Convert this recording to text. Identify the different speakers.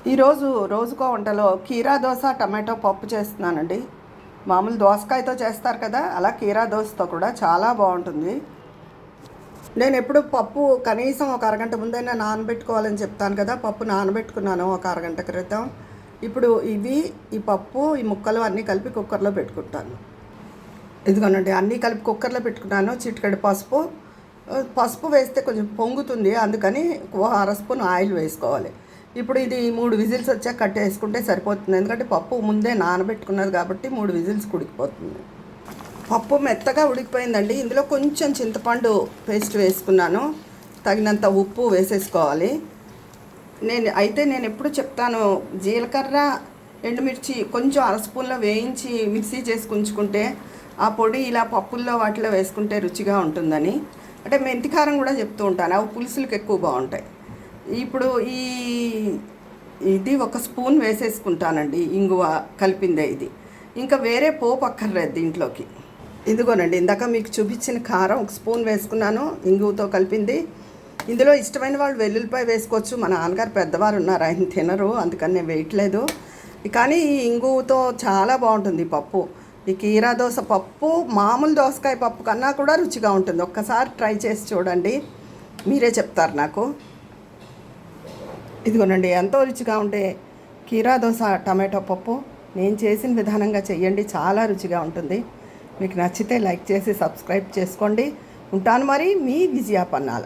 Speaker 1: ఈరోజు రోజుకో వంటలో కీరా దోస టమాటో పప్పు చేస్తున్నానండి. మామూలు దోసకాయతో చేస్తారు కదా, అలా కీరా దోసతో కూడా చాలా బాగుంటుంది. నేను ఎప్పుడు పప్పు కనీసం ఒక అరగంట ముందైనా నానబెట్టుకోవాలని చెప్తాను కదా. పప్పు నానబెట్టుకున్నాను ఒక అరగంట క్రితం. ఇప్పుడు ఈ పప్పు ఈ ముక్కలు అన్నీ కలిపి కుక్కర్లో పెట్టుకుంటాను. ఇదిగోనండి, అన్నీ కలిపి కుక్కర్లో పెట్టుకున్నాను. చిటికెడు పసుపు వేస్తే కొంచెం పొంగుతుంది, అందుకని అర స్పూన్ ఆయిల్ వేసుకోవాలి. ఇప్పుడు ఇది 3 విజిల్స్ వచ్చాక కట్టేసుకుంటే సరిపోతుంది, ఎందుకంటే పప్పు ముందే నానబెట్టుకున్నది కాబట్టి 3 విజిల్స్ ఉడికిపోతుంది. పప్పు మెత్తగా ఉడికిపోయిందండి. ఇందులో కొంచెం చింతపండు పేస్ట్ వేసుకున్నాను, తగినంత ఉప్పు వేసేసుకోవాలి. నేను ఎప్పుడు చెప్తాను, జీలకర్ర ఎండుమిర్చి కొంచెం అర స్పూన్లో వేయించి మిక్సీ చేసి ఉంచుకుంటే ఆ పొడి ఇలా పప్పుల్లో వాటిలో వేసుకుంటే రుచిగా ఉంటుందని. అంటే మెంతికారం కూడా చెప్తూ ఉంటాను, అవి పులుసులకు ఎక్కువ బాగుంటాయి. ఇప్పుడు ఇది ఒక స్పూన్ వేసేసుకుంటానండి, ఇంగువ కలిపిందే ఇది. ఇంకా వేరే పోపు అక్కర్లేదు దీంట్లోకి. ఇదిగోనండి, ఇందాక మీకు చూపించిన కారం ఒక స్పూన్ వేసుకున్నాను, ఇంగువతో కలిపింది. ఇందులో ఇష్టమైన వాళ్ళు వెల్లుల్లిపాయ వేసుకోవచ్చు. మా నాన్నగారు పెద్దవారు ఉన్నారు, ఆయన తినరు, అందుకని నేను వేయట్లేదు. కానీ ఈ ఇంగువతో చాలా బాగుంటుంది పప్పు. ఈ కీరా దోస పప్పు మామూలు దోసకాయ పప్పు కన్నా కూడా రుచిగా ఉంటుంది. ఒక్కసారి ట్రై చేసి చూడండి, మీరే చెప్తారు నాకు. ఇదిగోనండి, ఎంతో రుచిగా ఉంటే కీరా దోస టమాటో పప్పు నేను చేసిన విధానంగా చెయ్యండి, చాలా రుచిగా ఉంటుంది. మీకు నచ్చితే లైక్ చేసి సబ్స్క్రైబ్ చేసుకోండి. ఉంటాను మరి, మీ విజయ పన్నాల.